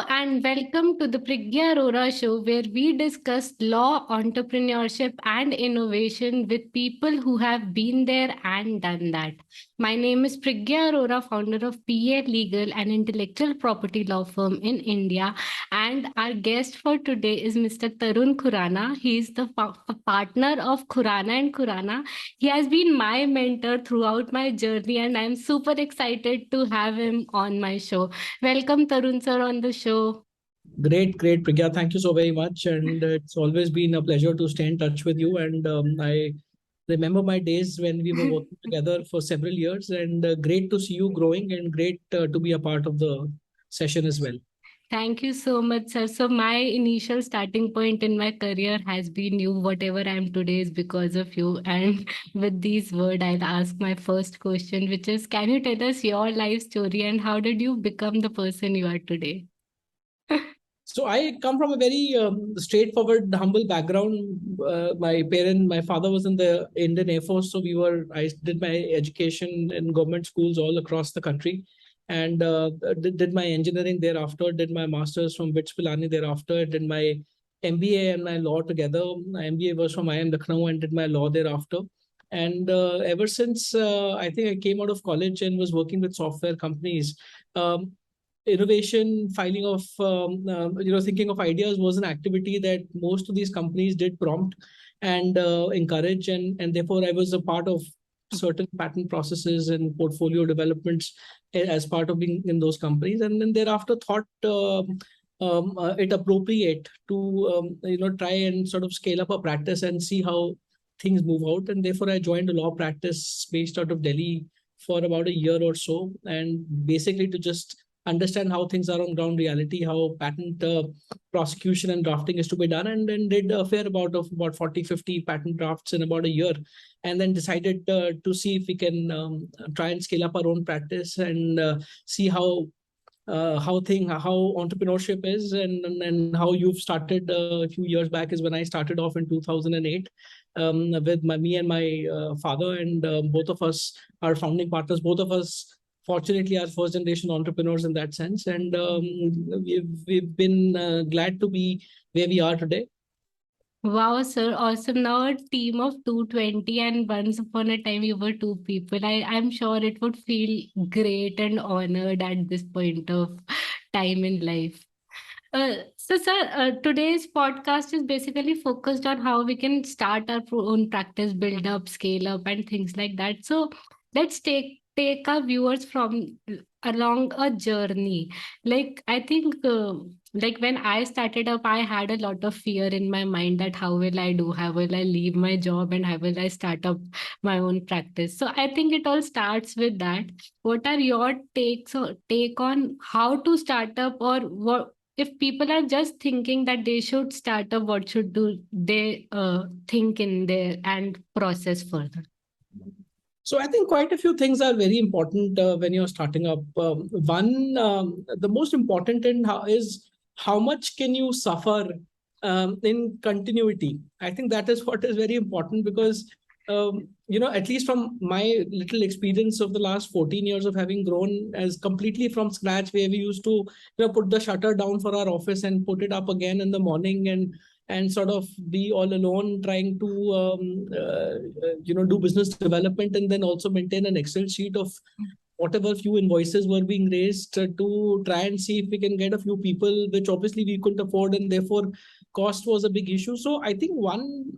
And welcome to the Priggya Arora Show, where we discuss law, entrepreneurship, and innovation with people who have been there and done that. My name is Priggya Arora, founder of PA Legal, an intellectual property law firm in India. And our guest for today is Mr. Tarun Khurana. He is the partner of Khurana and Khurana. He has been my mentor throughout my journey, and I'm super excited to have him on my show. Welcome, Tarun sir, on the show. Great, Priggya. Thank you so very much. And it's always been a pleasure to stay in touch with you. And I remember my days when we were working together for several years. And great to see you growing and great to be a part of the session as well. Thank you so much, sir. So my initial starting point in my career has been you. Whatever I am today is because of you. And with these words, I'll ask my first question, which is, can you tell us your life story and how did you become the person you are today? So I come from a very straightforward, humble background. My father was in the Indian Air Force, so I did my education in government schools all across the country, and did my engineering thereafter. Did my masters from BITS Pilani thereafter. Did my MBA and my law together. My MBA was from IIM Lucknow and did my law thereafter. And ever since I think I came out of college and was working with software companies. Innovation, filing of thinking of ideas was an activity that most of these companies did prompt and encourage, and therefore I was a part of certain patent processes and portfolio developments as part of being in those companies, and then thereafter thought it appropriate to try and sort of scale up a practice and see how things move out, and therefore I joined a law practice based out of Delhi for about a year or so, and basically to just understand how things are on ground reality, how patent prosecution and drafting is to be done, and then did a fair amount of about 40-50 patent drafts in about a year, and then decided to see if we can try and scale up our own practice and see how entrepreneurship is, and how you've started a few years back is when I started off in 2008 with me and my father, and both of us are founding partners. Both of us fortunately are first generation entrepreneurs in that sense, and we've been glad to be where we are today. Wow, sir, awesome. Now a team of 220, and once upon a time you were two people. I'm sure it would feel great and honored at this point of time in life. So, sir, today's podcast is basically focused on how we can start our own practice, build up, scale up, and things like that. So, let's take our viewers from along a journey. Like I think, like when I started up, I had a lot of fear in my mind that how will I do? How will I leave my job and how will I start up my own practice? So I think it all starts with that. What are your take on how to start up, or what? If people are just thinking that they should start up, what should do they think in there and process further? So I think quite a few things are very important when you're starting up. One, the most important is how much can you suffer in continuity. I think that is what is very important, because at least from my little experience of the last 14 years of having grown as completely from scratch, where we used to put the shutter down for our office and put it up again in the morning, and sort of be all alone trying to do business development, and then also maintain an Excel sheet of whatever few invoices were being raised to try and see if we can get a few people, which obviously we couldn't afford, and therefore cost was a big issue. So I think one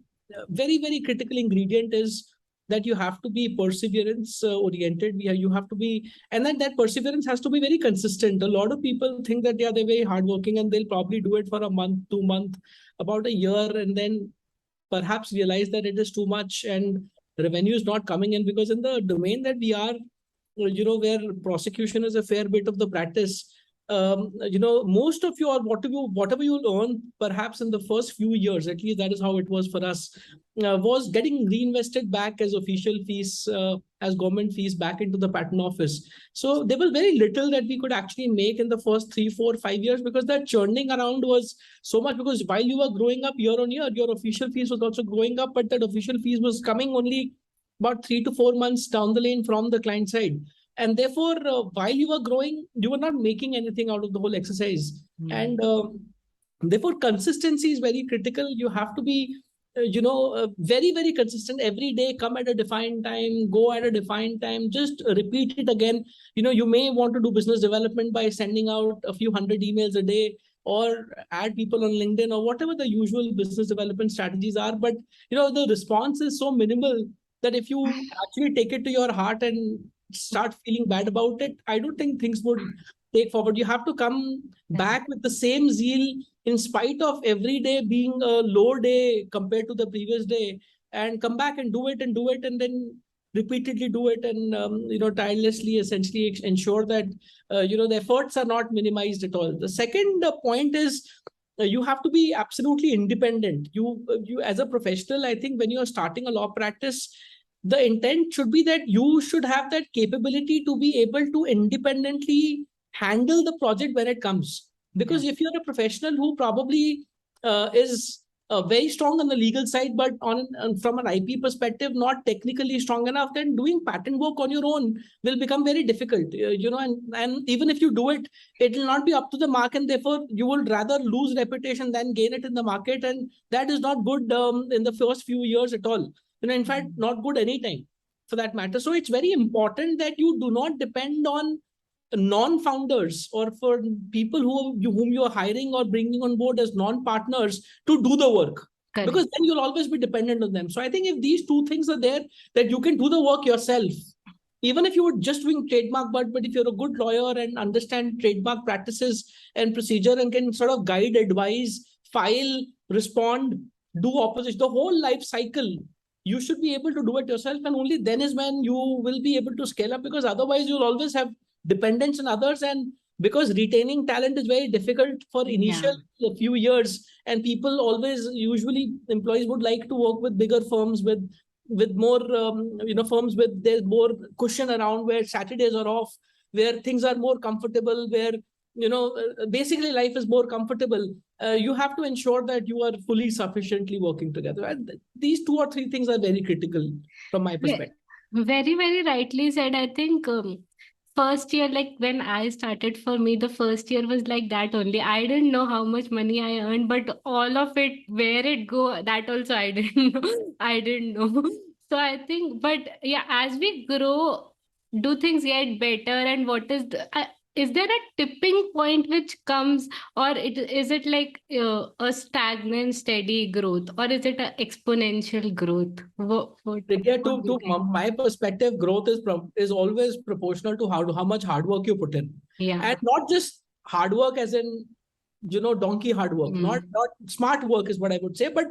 very, very critical ingredient is that you have to be perseverance oriented. You have to be, and then that perseverance has to be very consistent. A lot of people think that they're very hardworking and they'll probably do it for a month, 2 months, about a year, and then perhaps realize that it is too much and revenue is not coming in, because in the domain that we are, where prosecution is a fair bit of the practice, most of your whatever you earn, perhaps in the first few years, at least that is how it was for us, was getting reinvested back as official fees, as government fees back into the patent office. So there was very little that we could actually make in the first 3, 4, 5 years, because that churning around was so much, because while you were growing up year on year, your official fees was also growing up, but that official fees was coming only about 3 to 4 months down the lane from the client side. And therefore, while you were growing, you were not making anything out of the whole exercise. And therefore, consistency is very critical. You have to be, very, very consistent every day. Come at a defined time, go at a defined time, just repeat it again. You may want to do business development by sending out a few hundred emails a day, or add people on LinkedIn, or whatever the usual business development strategies are. But, the response is so minimal that if you actually take it to your heart and start feeling bad about it, I don't think things would take forward. You have to come back with the same zeal in spite of every day being a low day compared to the previous day, and come back and do it and do it, and then repeatedly do it, and tirelessly essentially ensure that the efforts are not minimized at all. The second point is, you have to be absolutely independent. You as a professional, I think when you are starting a law practice, the intent should be that you should have that capability to be able to independently handle the project when it comes. Because if you're a professional who probably is very strong on the legal side, but from an IP perspective, not technically strong enough, then doing patent work on your own will become very difficult. And even if you do it, it will not be up to the mark, and therefore you will rather lose reputation than gain it in the market, and that is not good in the first few years at all. In fact, not good anytime for that matter. So it's very important that you do not depend on non-founders, or for people whom you are hiring or bringing on board as non-partners to do the work. Correct. Because then you'll always be dependent on them. So I think if these two things are there, that you can do the work yourself, even if you were just doing trademark, but if you're a good lawyer and understand trademark practices and procedure, and can sort of guide, advise, file, respond, do opposition, the whole life cycle, you should be able to do it yourself. And only then is when you will be able to scale up, because otherwise you'll always have dependence on others. And because retaining talent is very difficult for initial few years, and people always, usually employees would like to work with bigger firms, with more firms with there's more cushion around, where Saturdays are off, where things are more comfortable, where basically life is more comfortable. You have to ensure that you are fully sufficiently working together. And these two or three things are very critical from my perspective. Very, very rightly said. I think first year, like when I started, for me, the first year was like that only. I didn't know how much money I earned, but all of it, where it go, that also I didn't know. I didn't know. So I think, but yeah, as we grow, do things get better? And what is there a tipping point which comes, or is it like a stagnant, steady growth, or is it an exponential growth? To my perspective, growth is always proportional to how much hard work you put in. Yeah. And not just hard work as in donkey hard work. Not smart work is what I would say. But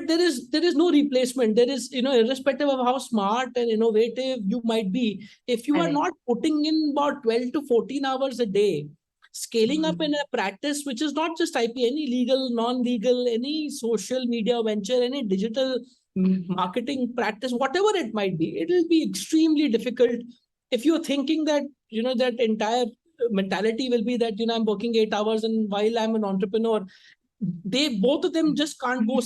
there is no replacement. There is, irrespective of how smart and innovative you might be, if you are not putting in about 12 to 14 hours a day, scaling up in a practice which is not just IP, any legal, non-legal, any social media venture, any digital marketing practice, whatever it might be, it will be extremely difficult if you're thinking that, that entire mentality will be that, I'm working 8 hours and while I'm an entrepreneur. Both of them just can't go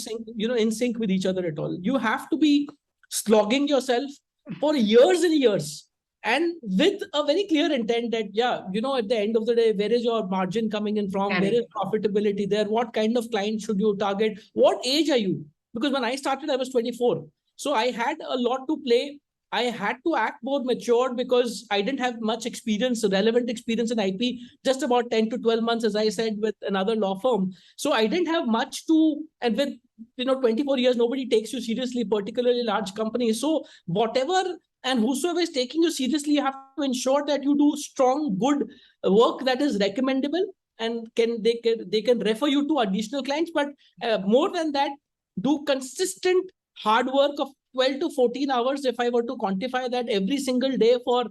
in sync with each other at all. You have to be slogging yourself for years and years, and with a very clear intent that, at the end of the day, where is your margin coming in from? Where is profitability there? What kind of client should you target? What age are you? Because when I started, I was 24. So I had a lot to play. I had to act more matured because I didn't have much experience, relevant experience in IP, just about 10 to 12 months, as I said, with another law firm. So I didn't have much to, and with 24 years, nobody takes you seriously, particularly large companies. So whatever and whosoever is taking you seriously, you have to ensure that you do strong, good work that is recommendable, and they can refer you to additional clients. But more than that, do consistent hard work of 12 to 14 hours, if I were to quantify that, every single day for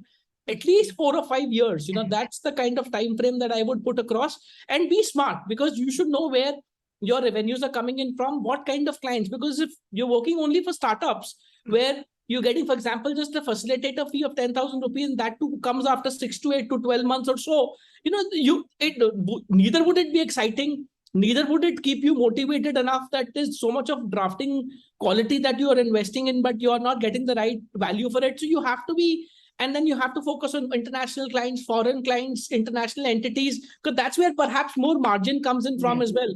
at least 4 or 5 years. That's the kind of time frame that I would put across. And be smart, because you should know where your revenues are coming in from, what kind of clients. Because if you're working only for startups, where you're getting, for example, just a facilitator fee of 10,000 rupees, and that too comes after 6 to 8 to 12 months or so, neither would it be exciting, neither would it keep you motivated enough, that there's so much of drafting quality that you are investing in, but you are not getting the right value for it. So you have to be And then you have to focus on international clients, foreign clients, international entities, because that's where perhaps more margin comes in from as well.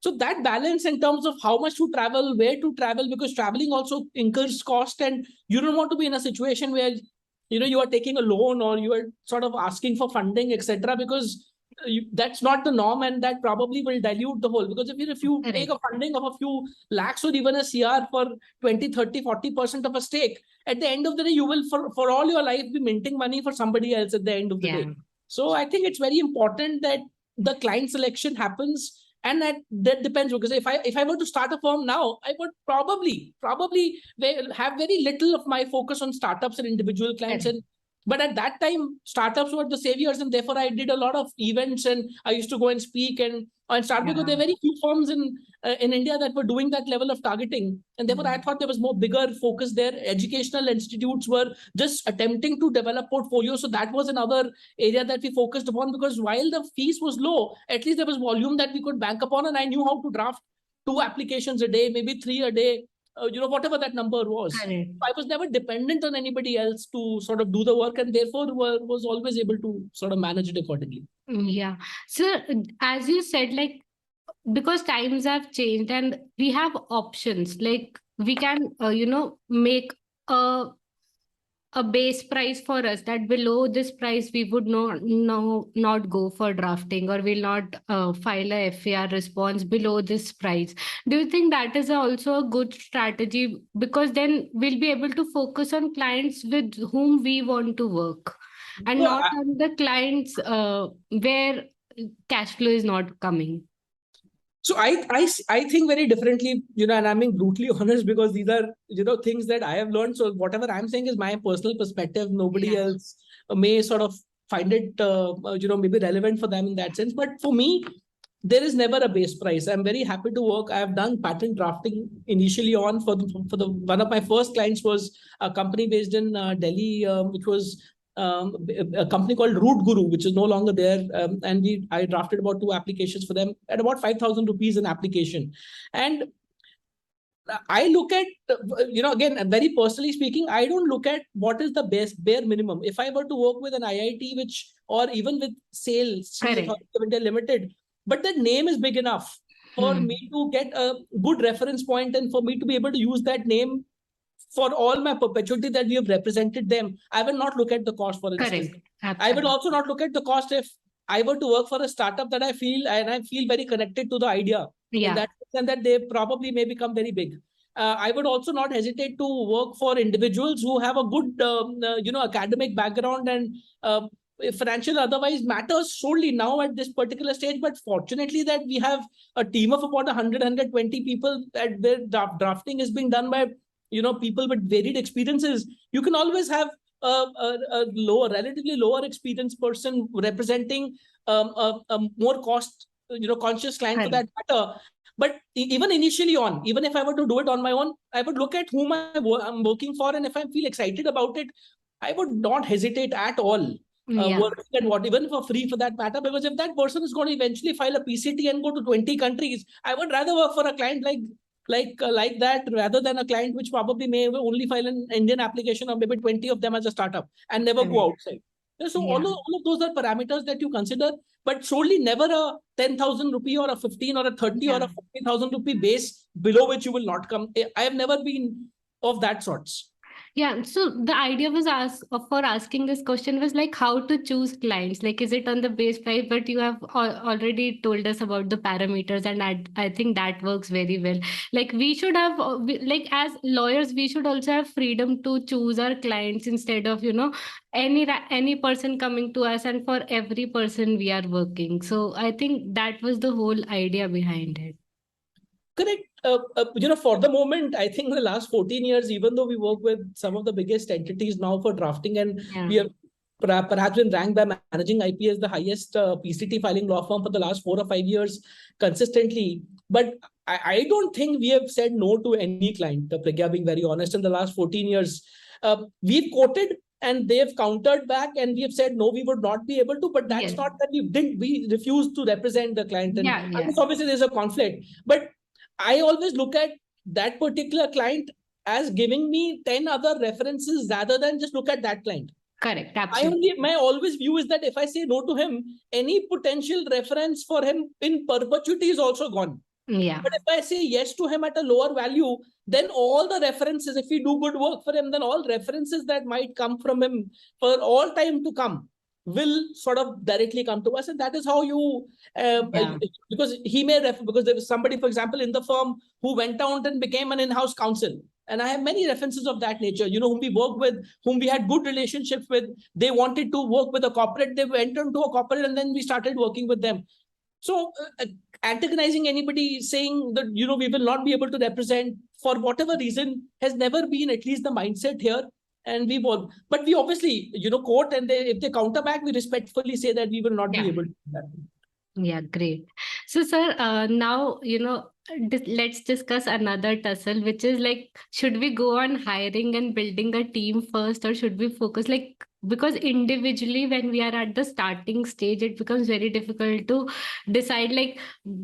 So that balance in terms of how much to travel, where to travel, because traveling also incurs cost, and you don't want to be in a situation where you are taking a loan or you are sort of asking for funding, etc., because that's not the norm, and that probably will dilute the whole. Because if you take a funding of a few lakhs or even a CR for 20, 30, 40% of a stake, at the end of the day, you will for all your life be minting money for somebody else at the end of the day. So I think it's very important that the client selection happens, and that depends, because if I were to start a firm now, I would probably have very little of my focus on startups and individual clients. But at that time, startups were the saviors, and therefore I did a lot of events, and I used to go and speak and start, because there are very few firms in India that were doing that level of targeting, and therefore I thought there was more bigger focus there. Educational institutes were just attempting to develop portfolios, so that was another area that we focused upon, because while the fees was low, at least there was volume that we could bank upon, and I knew how to draft 2 applications a day, maybe 3 a day, whatever that number was. I was never dependent on anybody else to sort of do the work, and therefore was always able to sort of manage it accordingly. Yeah. So as you said, like, because times have changed and we have options, like we can, make a base price for us, that below this price we would not go for drafting, or will not file a FAR response below this price. Do you think that is also a good strategy? Because then we'll be able to focus on clients with whom we want to work, and Well, not on the clients where cash flow is not coming. So I think very differently, and I'm being brutally honest, because these are, things that I have learned. So whatever I'm saying is my personal perspective. Nobody else may sort of find it, maybe relevant for them in that sense. But for me, there is never a base price. I'm very happy to work. I have done patent drafting initially on for the one of my first clients was a company based in Delhi, which was a company called Root Guru, which is no longer there. And I drafted about 2 applications for them at about 5,000 rupees an application. And I look at, again, very personally speaking, I don't look at what is the best bare minimum. If I were to work with an IIT, or even with Sales, Authority of India Limited, but the name is big enough for me to get a good reference point, and for me to be able to use that name for all my perpetuity that we have represented them. I will not look at the cost, for instance. I will also not look at the cost if I were to work for a startup that I feel very connected to the idea. In that sense, that they probably may become very big. I would also not hesitate to work for individuals who have a good, academic background, and financial otherwise matters solely now at this particular stage. But fortunately, that we have a team of about 120 people, that their drafting is being done by people with varied experiences. You can always have a relatively lower experienced person representing a more cost conscious client for that matter. But even initially on, even if I were to do it on my own, I would look at whom I'm working for, and if I feel excited about it, I would not hesitate at all working at what, even for free for that matter. Because if that person is going to eventually file a PCT and go to 20 countries, I would rather work for a client like that, rather than a client which probably may only file an Indian application, or maybe 20 of them as a startup, and never go outside. So all of those are parameters that you consider, but surely never a 10,000 rupee or a 15 or a 30 or a 40,000 rupee base below which you will not come. I have never been of that sorts. Yeah, so the idea was for asking this question was like how to choose clients. Like, is it on the base price? But you have already told us about the parameters, and I think that works very well. Like, we should have, like, as lawyers, we should also have freedom to choose our clients instead of any person coming to us, and for every person we are working. So I think that was the whole idea behind it. Correct. For the moment, I think in the last 14 years, even though we work with some of the biggest entities now for drafting, and we have perhaps been ranked by Managing IP as the highest PCT filing law firm for the last 4 or 5 years consistently. But I don't think we have said no to any client, Priggya, being very honest, in the last 14 years. We've quoted and they've countered back, and we have said, no, we would not be able to. But that's not that we refused to represent the client. And obviously there's a conflict. But I always look at that particular client as giving me 10 other references rather than just look at that client. Correct. Absolutely. My always view is that if I say no to him, any potential reference for him in perpetuity is also gone. Yeah. But if I say yes to him at a lower value, then all the references, if we do good work for him, then all references that might come from him for all time to come will sort of directly come to us. And that is how you, Yeah. because he may refer, because there was somebody, for example, in the firm who went out and became an in-house counsel. And I have many references of that nature, whom we worked with, whom we had good relationships with. They wanted to work with a corporate. They went into a corporate and then we started working with them. So antagonizing anybody, saying that, we will not be able to represent for whatever reason, has never been at least the mindset here. And but we obviously, quote, and if they counter back, we respectfully say that we will not be Yeah. able to do that. Yeah, great. So, sir, now, let's discuss another tussle, which is like, should we go on hiring and building a team first, or should we focus because individually, when we are at the starting stage, it becomes very difficult to decide,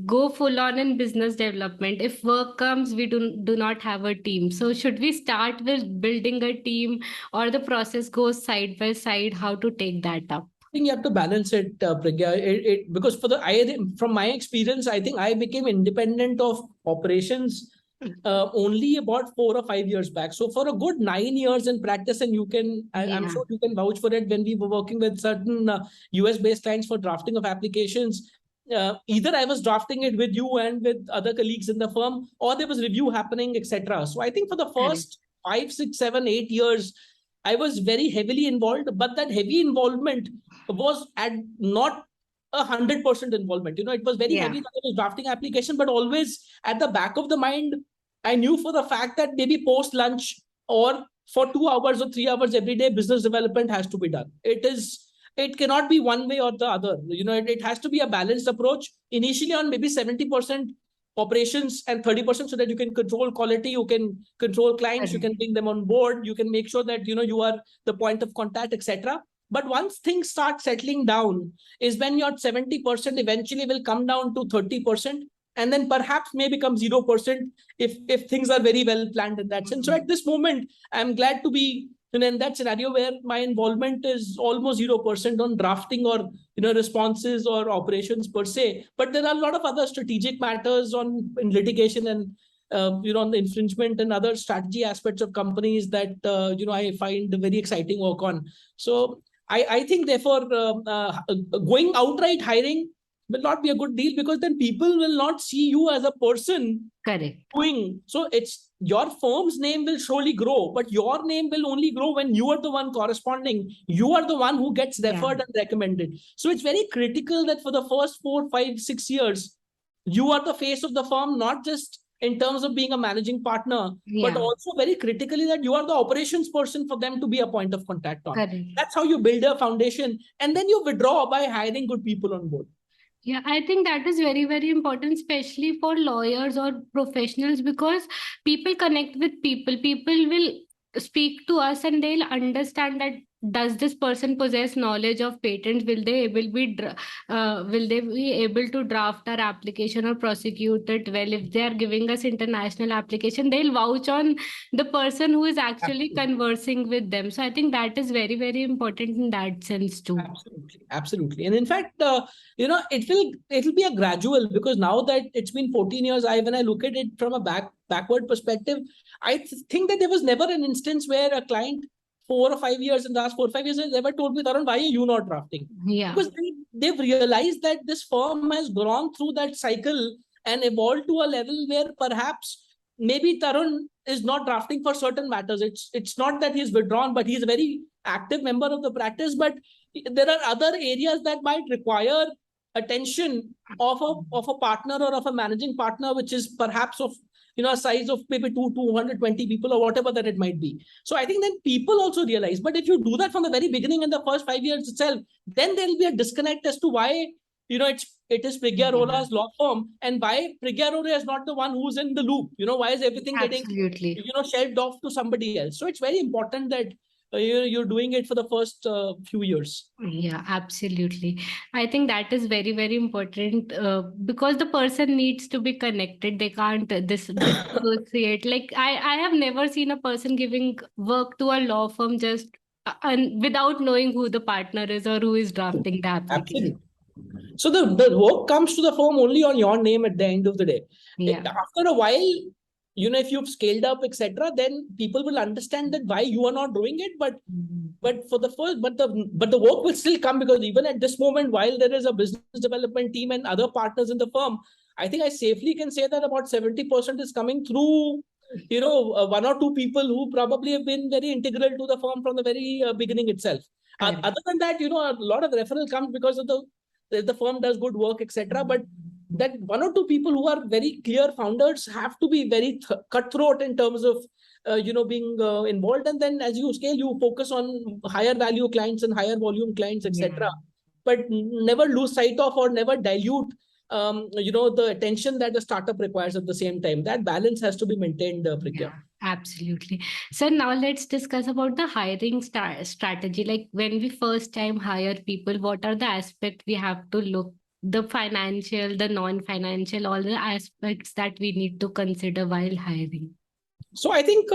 go full on in business development. If work comes, we do not have a team. So, should we start with building a team, or the process goes side by side? How to take that up? Think you have to balance it, Prigya. Because from my experience, I think I became independent of operations only about 4 or 5 years back. So for a good 9 years in practice, and I'm Yeah, sure you can vouch for it, when we were working with certain US based clients for drafting of applications, either I was drafting it with you and with other colleagues in the firm, or there was review happening, etc. So I think for the correct. first 5, 6, 7, 8 years, I was very heavily involved, but that heavy involvement was at not 100% involvement. It was very Yeah, heavy that I was drafting application, but always at the back of the mind, I knew for the fact that maybe post lunch or for 2 hours or 3 hours every day, business development has to be done. It cannot be one way or the other. It has to be a balanced approach. Initially on maybe 70% operations and 30%, so that you can control quality, you can control clients, you can correct. bring them on board, you can make sure that you are the point of contact, etc. But once things start settling down is when your 70% eventually will come down to 30%, and then perhaps may become 0% if things are very well planned in that sense. So at this moment, I'm glad to be in that scenario where my involvement is almost 0% on drafting or responses or operations per se. But there are a lot of other strategic matters in litigation and on the infringement and other strategy aspects of companies that I find very exciting work on. So I think therefore going outright hiring will not be a good deal, because then people will not see you as a person Correct. doing. So it's your firm's name will surely grow, but your name will only grow when you are the one corresponding. You are the one who gets Yeah. referred and recommended. So it's very critical that for the first 4, 5, 6 years, you are the face of the firm, not just in terms of being a managing partner, but Yeah. also very critically that you are the operations person for them to be a point of contact on. Correct. That's how you build a foundation, and then you withdraw by hiring good people on board. Yeah, I think that is very, very important, especially for lawyers or professionals, because people connect with people. People will speak to us and they'll understand that, does this person possess knowledge of patents? Will they be able to draft our application or prosecute it well? If they are giving us international application, they'll vouch on the person who is actually Absolutely. conversing with them. So I think that is very, very important in that sense too. Absolutely. And in fact, it'll be a gradual, because now that it's been 14 years, when I look at it from a backward perspective, I think that there was never an instance where a client 4 or 5 years in the last 4 or 5 years has ever told me, Tarun, why are you not drafting? Yeah. Because they've realized that this firm has gone through that cycle and evolved to a level where perhaps maybe Tarun is not drafting for certain matters. It's not that he's withdrawn, but he's a very active member of the practice. But there are other areas that might require attention of a partner or of a managing partner, which is perhaps of a size of maybe 220 people or whatever that it might be. So I think then people also realize, but if you do that from the very beginning in the first 5 years itself, then there will be a disconnect as to why it is Priggya Yeah. Arora's law firm, and why Priggya Arora is not the one who's in the loop. Why is everything getting Absolutely. shelved off to somebody else? So it's very important that you're doing it for the first few years. Yeah, absolutely. I think that is very, very important, because the person needs to be connected. They can't disassociate. I have never seen a person giving work to a law firm just And without knowing who the partner is or who is drafting the Absolutely. application. So the work comes to the firm only on your name at the end of the day. Yeah. After a while, if you've scaled up, etc., then people will understand that why you are not doing it. But for the first, but the work will still come, because even at this moment, while there is a business development team and other partners in the firm, I think I safely can say that about 70% is coming through, one or two people who probably have been very integral to the firm from the very beginning itself. Other than that, a lot of referral comes because of the firm does good work, etc. But that one or two people who are very clear founders have to be very cutthroat in terms of being involved. And then as you scale, you focus on higher value clients and higher volume clients, etc. But never lose sight of or never dilute the attention that the startup requires at the same time. That balance has to be maintained, Priggya. Yeah, absolutely. So now let's discuss about the hiring strategy. Like when we first time hire people, what are the aspects we have to look? The financial, the non-financial, all the aspects that we need to consider while hiring. So I think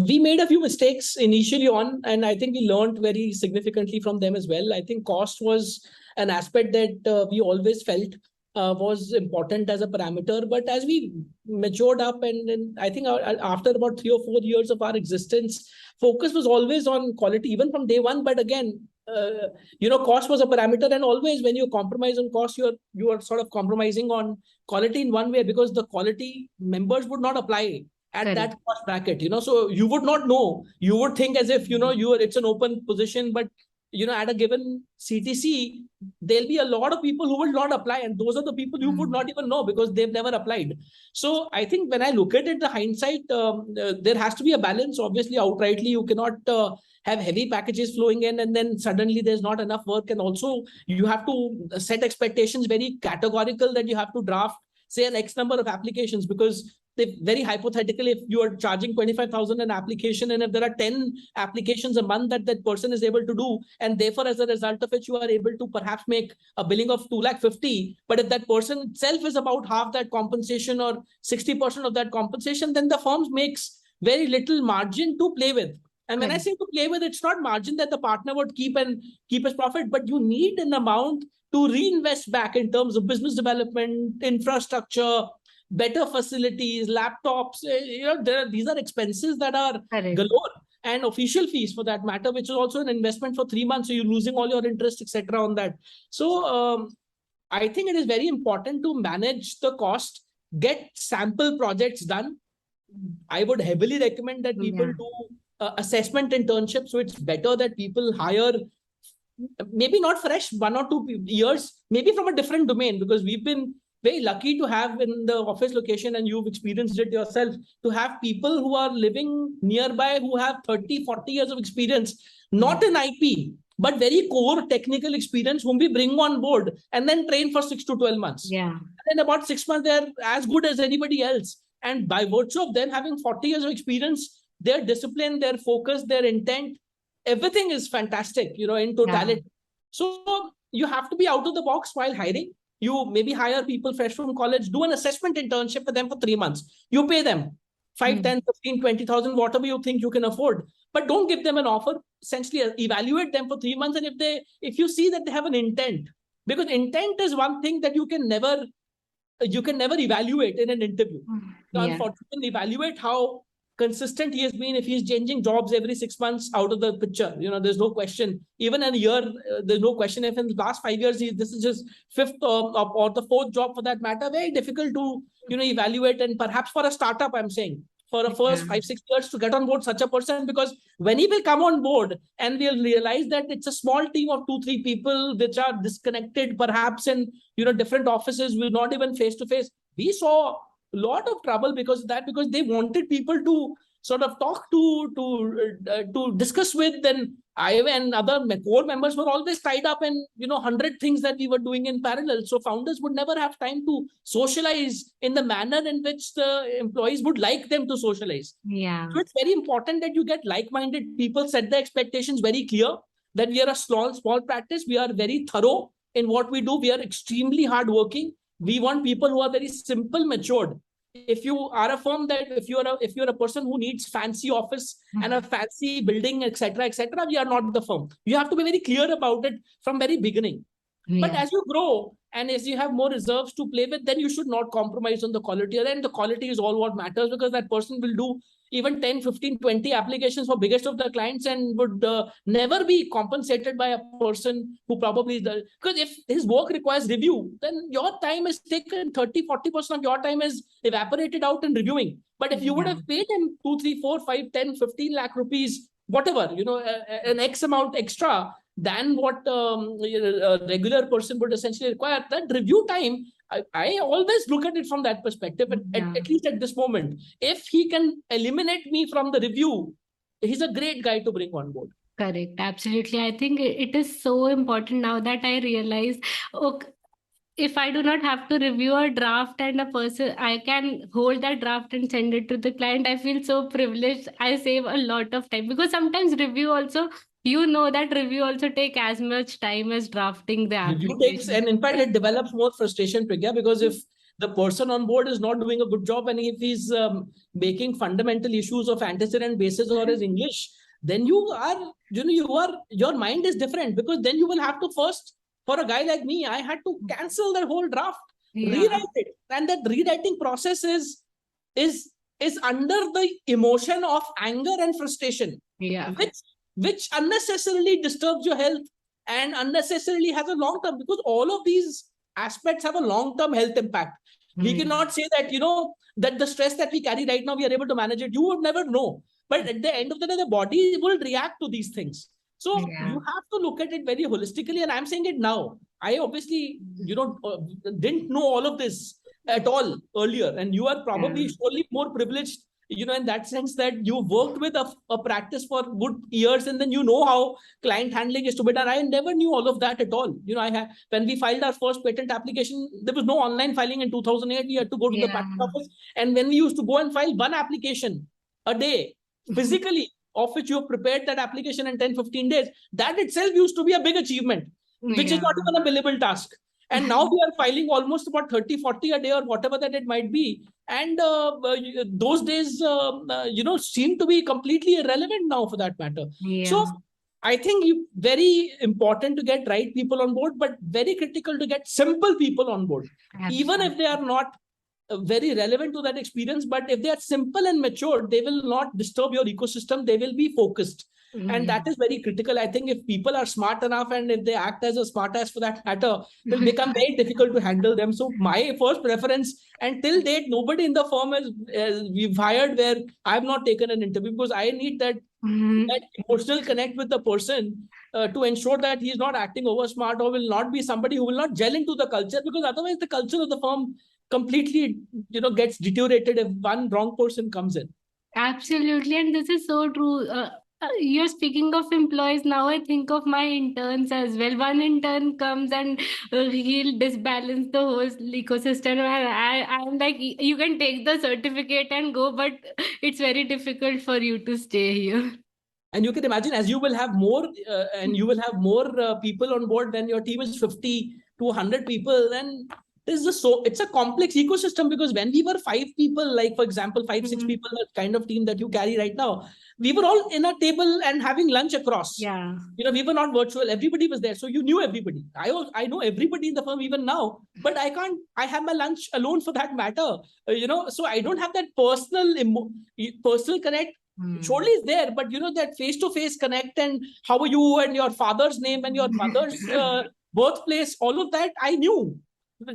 we made a few mistakes initially on, and I think we learned very significantly from them as well. I think cost was an aspect that we always felt was important as a parameter. But as we matured up, and I think after about 3 or 4 years of our existence, focus was always on quality, even from day one. But again, cost was a parameter, and always when you compromise on cost, you are sort of compromising on quality in one way, because the quality members would not apply at that cost bracket, so you would not know. You would think as if, it's an open position, but at a given CTC, there'll be a lot of people who will not apply, and those are the people you would not even know because they've never applied. So I think when I look at it, the hindsight, there has to be a balance. Obviously, outrightly, you cannot have heavy packages flowing in and then suddenly there's not enough work. And also you have to set expectations very categorical, that you have to draft, say, an X number of applications, because very hypothetically, if you are charging 25,000 an application, and if there are 10 applications a month that person is able to do, and therefore as a result of which you are able to perhaps make a billing of 250,000, but if that person itself is about half that compensation or 60% of that compensation, then the firm makes very little margin to play with. And when I say to play with, it's not margin that the partner would keep as profit, but you need an amount to reinvest back in terms of business development, infrastructure, better facilities, laptops. These are expenses that are galore, and official fees for that matter, which is also an investment for 3 months. So you're losing all your interest, etc. on that. So I think it is very important to manage the cost, get sample projects done. I would heavily recommend that people do assessment internships. So it's better that people hire maybe not fresh 1 or 2 years, maybe from a different domain, because we've been very lucky to have in the office location, and you've experienced it yourself, to have people who are living nearby who have 30, 40 years of experience, not in IP, but very core technical experience, whom we bring on board and then train for 6 to 12 months. And then about 6 months, they're as good as anybody else. And by virtue of them having 40 years of experience, their discipline, their focus, their intent, everything is fantastic, in totality. So you have to be out of the box while hiring. You maybe hire people fresh from college, do an assessment internship with them for 3 months. You pay them 5, 10, 15, 20,000, whatever you think you can afford. But don't give them an offer. Essentially, evaluate them for 3 months. And if you see that they have an intent, because intent is one thing that you can never evaluate in an interview. Unfortunately, evaluate how consistent he has been. If he's changing jobs every 6 months, out of the picture, there's no question. Even in a year, there's no question. If in the last 5 years, this is his 5th or the 4th job for that matter, very difficult to, evaluate. And perhaps for a startup, I'm saying, for the first 5, 6 years to get on board such a person, because when he will come on board and we'll realize that it's a small team of 2, 3 people, which are disconnected, perhaps in, different offices, we're not even face to face. We saw a lot of trouble because of that, because they wanted people to sort of talk to discuss with. Then I and other core members were always tied up in 100 things that we were doing in parallel. So founders would never have time to socialize in the manner in which the employees would like them to socialize. So it's very important that you get like-minded people, set the expectations very clear, that we are a small practice. We are very thorough in what we do. We are extremely hardworking. We want people who are very simple, matured. if you are a firm that if you're a person who needs fancy office and a fancy building, etc., we are not the firm. You have to be very clear about it from very beginning. But Yeah. as you grow and as you have more reserves to play with, then you should not compromise on the quality. And then the quality is all what matters, because that person will do even 10, 15, 20 applications for biggest of the clients and would never be compensated by a person who probably is the, because if his work requires review, then your time is taken 30, 40% of your time is evaporated out in reviewing. But if you would Yeah. have paid him 2, 3, 4, 5, 10, 15 lakh rupees, whatever, an X amount extra than what a regular person would essentially require, that review time, I always look at it from that perspective, Yeah. at least at this moment. If he can eliminate me from the review, he's a great guy to bring on board. Correct. Absolutely. I think it is so important now that I realize, okay, if I do not have to review a draft and a person, I can hold that draft and send it to the client. I feel so privileged. I save a lot of time, because sometimes review also, that review also take as much time as drafting the Review takes, application. and in fact, it develops more frustration, Prigya, because if the person on board is not doing a good job and if he's making fundamental issues of antecedent basis or his English, then your mind is different, because then you will have to first, for a guy like me, I had to cancel that whole draft, Yeah. rewrite it. And that rewriting process is is under the emotion of anger and frustration, Yeah. which unnecessarily disturbs your health and unnecessarily has a long term, because all of these aspects have a long term health impact. We Yeah. cannot say that that the stress that we carry right now we are able to manage it. You would never know, but at the end of the day the body will react to these things. So you Yeah. have to look at it very holistically, and I'm saying it now. I obviously didn't know all of this at all earlier, and you are probably Yeah. surely more privileged, in that sense, that you worked with a practice for good years, and then how client handling is to be done. I never knew all of that at all. I had, when we filed our first patent application, there was no online filing in 2008. We had to go to the Yeah. patent office, and when we used to go and file one application a day physically, of which you have prepared that application in 10, 15 days, that itself used to be a big achievement, which is Yeah. not even a billable task. And now we are filing almost about 30, 40 a day or whatever that it might be. And those days, seem to be completely irrelevant now, for that matter. So Yeah. I think very important to get right people on board, but very critical to get simple people on board, even if they Absolutely. are not very relevant to that experience. But if they are simple and mature, they will not disturb your ecosystem. They will be focused. And Yeah. that is very critical. I think if people are smart enough, and if they act as a smart ass for that matter, it will become very difficult to handle them. So my first preference, and till date, nobody in the firm we've hired where I've not taken an interview, because I need that emotional connect with the person to ensure that he's not acting over smart or will not be somebody who will not gel into the culture, because otherwise the culture of the firm completely gets deteriorated if one wrong person comes in. Absolutely, and this is so true. You're speaking of employees now. I think of my interns as well. One intern comes and he'll disbalance the whole ecosystem. And I'm like, you can take the certificate and go, but it's very difficult for you to stay here. And you can imagine, as you will have more and you will have more people on board, when your team is 50 to 100 people, then it's a complex ecosystem, because when we were 5 people, like for example 5, 6 Mhm. people, the kind of team that you carry right now, we were all in a table and having lunch across. Yeah. We were not virtual, everybody was there, so you knew everybody. I know everybody in the firm even now, but I have my lunch alone, for that matter. So I don't have that personal connect. Hmm. Surely is there, but that face-to-face connect, and how are you, and your father's name and your mother's birthplace, all of that I knew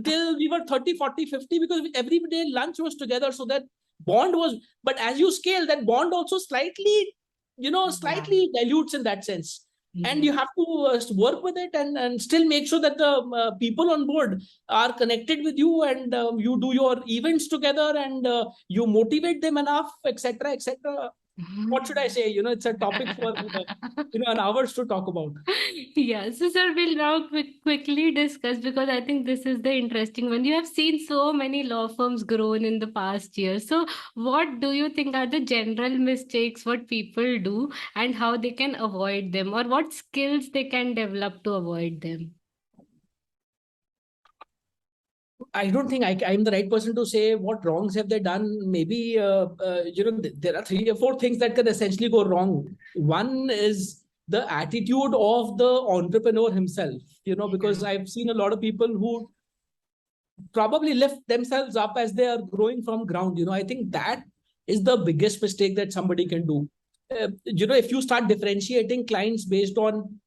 till we were 30, 40, 50, because every day lunch was together, so that bond was. But as you scale, that bond also Yeah. slightly dilutes in that sense, and Yeah. you have to work with it, and still make sure that the people on board are connected with you, and you do your events together, and you motivate them enough, etc., etc. What should I say? It's a topic for an hours to talk about. Yeah, so sir, we'll now quickly discuss, because I think this is the interesting one. You have seen so many law firms grown in the past year. So, what do you think are the general mistakes what people do, and how they can avoid them, or what skills they can develop to avoid them? I don't think I'm the right person to say what wrongs have they done. Maybe there are 3 or 4 things that can essentially go wrong. One is the attitude of the entrepreneur himself. Because Yeah. I've seen a lot of people who probably lift themselves up as they are growing from ground. I think that is the biggest mistake that somebody can do. If you start differentiating clients based on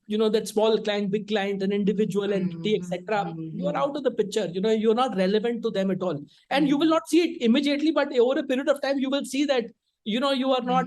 that small client, big client, an individual entity, etc., you are out of the picture. You're not relevant to them at all, and you will not see it immediately, but over a period of time you will see that you are not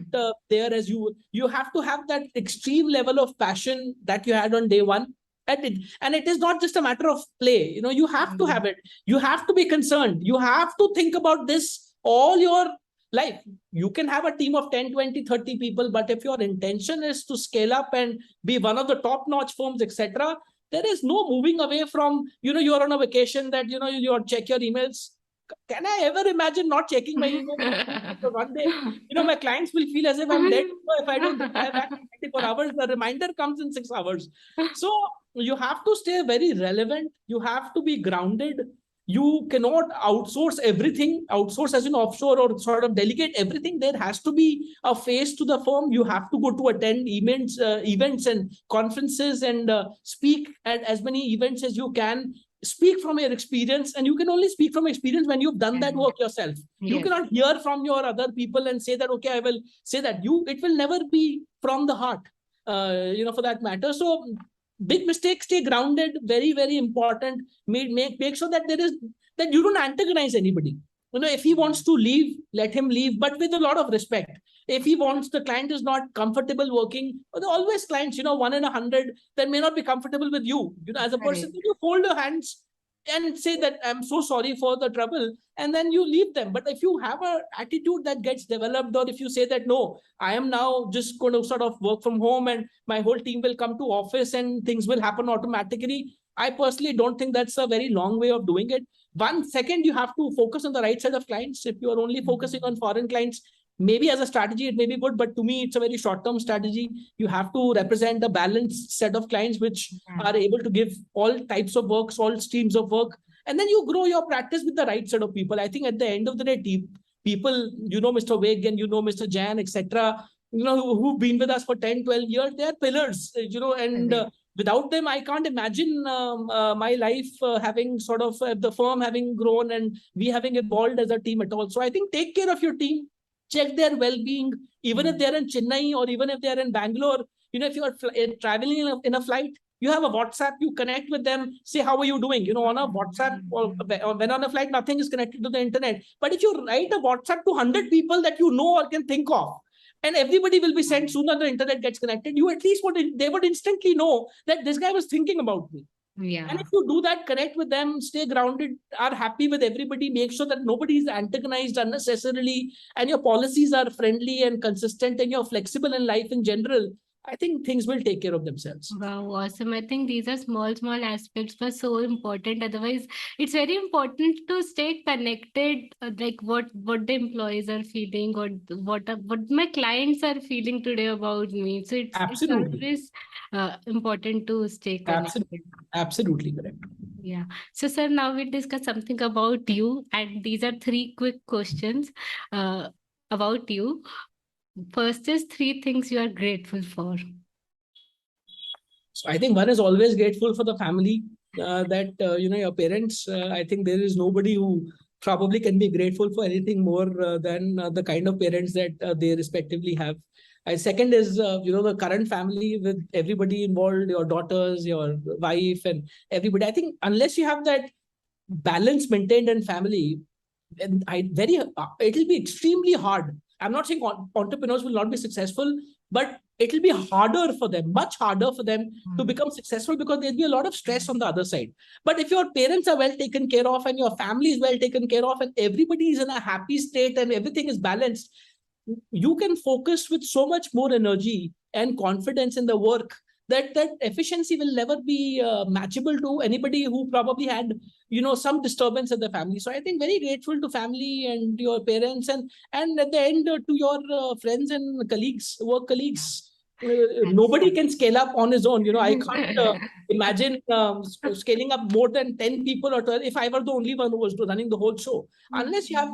there as you have to have that extreme level of passion that you had on day one. And it is not just a matter of play. You have to have it. You have to be concerned. You have to think about this all your life. You can have a team of 10, 20, 30 people, but if your intention is to scale up and be one of the top notch firms, etc., there is no moving away from, you're on a vacation that, you check your emails. Can I ever imagine not checking my email for one day? My clients will feel as if I'm dead if I don't reply back in 24 hours. The reminder comes in 6 hours. So you have to stay very relevant. You have to be grounded. You cannot outsource as an offshore or sort of delegate everything. There has to be a face to the firm. You have to go to attend events and conferences and speak at as many events as you can. Speak from your experience, and you can only speak from experience when you've done that work yourself. You Yes. cannot hear from your other people and say that, okay, I will say that. It will never be from the heart, for that matter. So big mistakes, stay grounded, very, very important. Make sure that that you don't antagonize anybody. If he wants to leave, let him leave, but with a lot of respect. If he wants, the client is not comfortable working, there are always clients, 1 in 100 that may not be comfortable with you. As a person, Correct. you fold your hands and say that I'm so sorry for the trouble, and then you leave them. But if you have an attitude that gets developed, or if you say that, no, I am now just going to sort of work from home and my whole team will come to office and things will happen automatically, I personally don't think that's a very long way of doing it. One second, you have to focus on the right side of clients. If you are only focusing on foreign clients, maybe as a strategy it may be good, but to me it's a very short term strategy. You have to represent a balanced set of clients which are able to give all types of works, all streams of work, and then you grow your practice with the right set of people. I think at the end of the day, people, Mr. Wig and Mr. Jan, etc., who've been with us for 10, 12 years, they are pillars, and without them, I can't imagine my life having sort of the firm having grown and we having evolved as a team at all. So I think take care of your team, check their well-being, even if they're in Chennai or even if they're in Bangalore. If you're traveling in a flight, you have a WhatsApp, you connect with them, say, how are you doing? On a WhatsApp, or when on a flight, nothing is connected to the internet. But if you write a WhatsApp to 100 people that you know or can think of, and everybody will be sent sooner the internet gets connected, you at least they would instantly know that this guy was thinking about me. And Yeah. if you do that, connect with them, stay grounded, are happy with everybody, make sure that nobody is antagonized unnecessarily, and your policies are friendly and consistent, and you're flexible in life in general, I think things will take care of themselves. Wow, awesome. I think these are small aspects but so important. Otherwise, it's very important to stay connected, like what the employees are feeling or what my clients are feeling today about me. So it's Absolutely. always important to stay Absolutely. connected. Absolutely correct. Yeah. So, sir, now we discuss something about you, and these are three quick questions about you. First is three things you are grateful for. So I think one is always grateful for the family, that your parents. I think there is nobody who probably can be grateful for anything more than the kind of parents that they respectively have. Second is the current family with everybody involved, your daughters, your wife, and everybody. I think unless you have that balance maintained in family, and it'll be extremely hard. I'm not saying entrepreneurs will not be successful, but it'll be harder for them, much harder for them to become successful, because there'll be a lot of stress on the other side. But if your parents are well taken care of and your family is well taken care of and everybody is in a happy state and everything is balanced, you can focus with so much more energy and confidence in the work that efficiency will never be matchable to anybody who probably had some disturbance in the family. So I think very grateful to family and your parents, and at the end, to your friends and colleagues, work colleagues. Nobody can scale up on his own. I can't imagine scaling up more than 10 people or 12 if I were the only one who was running the whole show. Unless you have,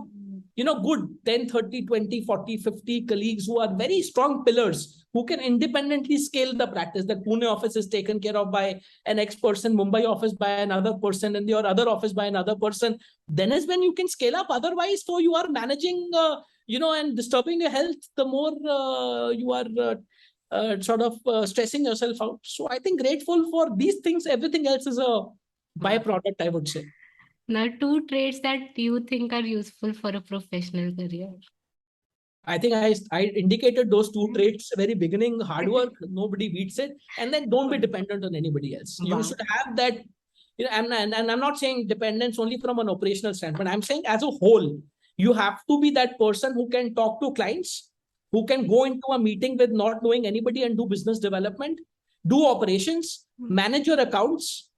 good 10, 30, 20, 40, 50 colleagues who are very strong pillars who can independently scale the practice. That Pune office is taken care of by an X person, Mumbai office by another person, and your other office by another person. Then is when you can scale up. Otherwise, so you are managing, and disturbing your health, the more you are stressing yourself out. So I think grateful for these things. Everything else is a byproduct, I would say. Now, 2 traits that you think are useful for a professional career. I think I indicated those 2 traits very beginning. Hard work, nobody beats it, and then don't be dependent on anybody else. Wow. You should have that. And I'm not saying dependence only from an operational standpoint. I'm saying as a whole, you have to be that person who can talk to clients, who can go into a meeting with not knowing anybody and do business development, do operations, manage your accounts,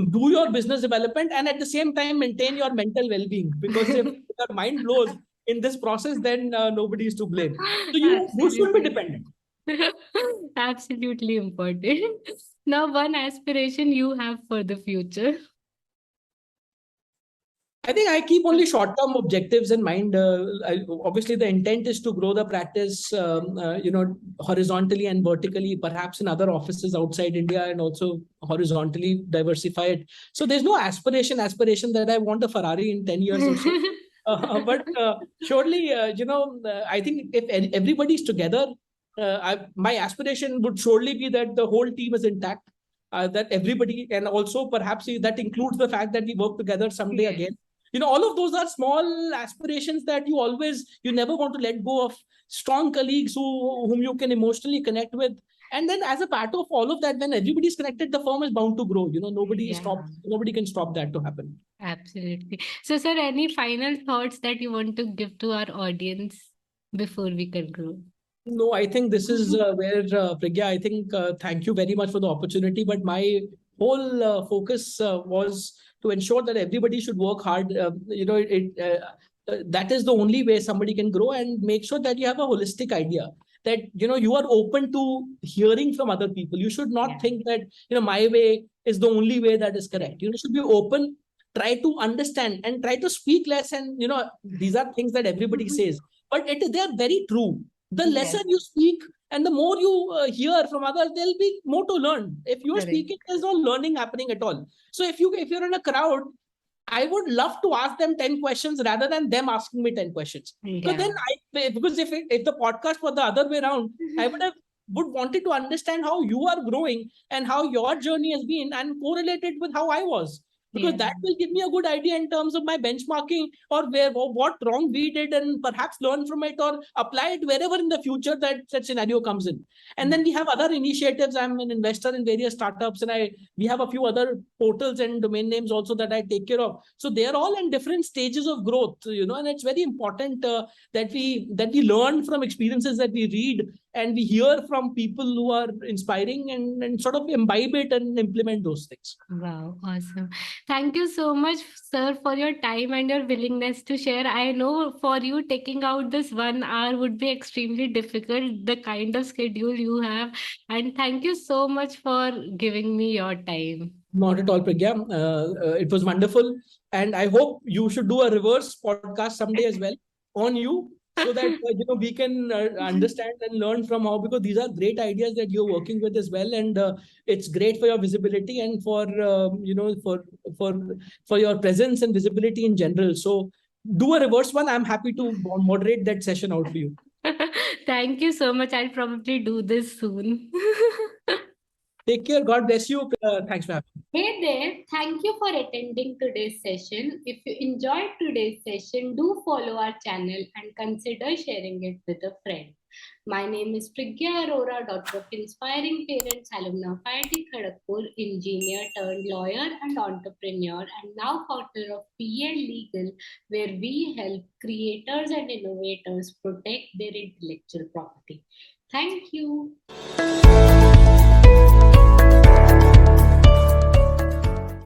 do your business development, and at the same time maintain your mental well-being. Because if your mind blows in this process, then nobody is to blame. So you should be dependent. Absolutely important. Now, one aspiration you have for the future. I think I keep only short-term objectives in mind. Obviously, the intent is to grow the practice, horizontally and vertically, perhaps in other offices outside India, and also horizontally diversify it. So there's no aspiration that I want a Ferrari in 10 years or so. But surely, I think if everybody's together, my aspiration would surely be that the whole team is intact, that everybody, and also perhaps that includes the fact that we work together someday again. All of those are small aspirations that you never want to let go of. Strong colleagues whom you can emotionally connect with. And then as a part of all of that, when everybody's connected, the firm is bound to grow. Nobody can stop that to happen. Absolutely. So, sir, any final thoughts that you want to give to our audience before we conclude? No, I think this is where, Priggya, I think thank you very much for the opportunity. But my whole focus was to ensure that everybody should work hard. That is the only way somebody can grow, and make sure that you have a holistic idea, that you are open to hearing from other people. You should not think that my way is the only way that is correct. You should be open, try to understand, and try to speak less. And these are things that everybody says, but they are very true. The lesser you speak and the more you hear from others, there'll be more to learn. If you're speaking, there's no learning happening at all. So if you're in a crowd, I would love to ask them 10 questions rather than them asking me 10 questions. So then because if the podcast were the other way around, I would wanted to understand how you are growing and how your journey has been, and correlate it with how I was. Because that will give me a good idea in terms of my benchmarking, or what wrong we did, and perhaps learn from it or apply it wherever in the future that scenario comes in. And then we have other initiatives. I'm an investor in various startups, and we have a few other portals and domain names also that I take care of. So they're all in different stages of growth, and it's very important that we learn from experiences that we read, and we hear from people who are inspiring, and sort of imbibe it and implement those things. Wow, awesome. Thank you so much, sir, for your time and your willingness to share. I know for you, taking out this 1 hour would be extremely difficult, the kind of schedule you have. And thank you so much for giving me your time. Not at all, Priggya. It was wonderful. And I hope you should do a reverse podcast someday as well on you, so that we can understand and learn from how, because these are great ideas that you're working with as well, and it's great for your visibility and for for your presence and visibility in general. So do a reverse one. I'm happy to moderate that session out for you. Thank you so much. I'll probably do this soon. Take care. God bless you. Thanks for having me. Hey there, thank you for attending today's session. If you enjoyed today's session, do follow our channel and consider sharing it with a friend. My name is Priggya Arora, daughter of inspiring parents, alumna of IIT Kharagpur, engineer turned lawyer and entrepreneur, and now founder of PA Legal, where we help creators and innovators protect their intellectual property. Thank you.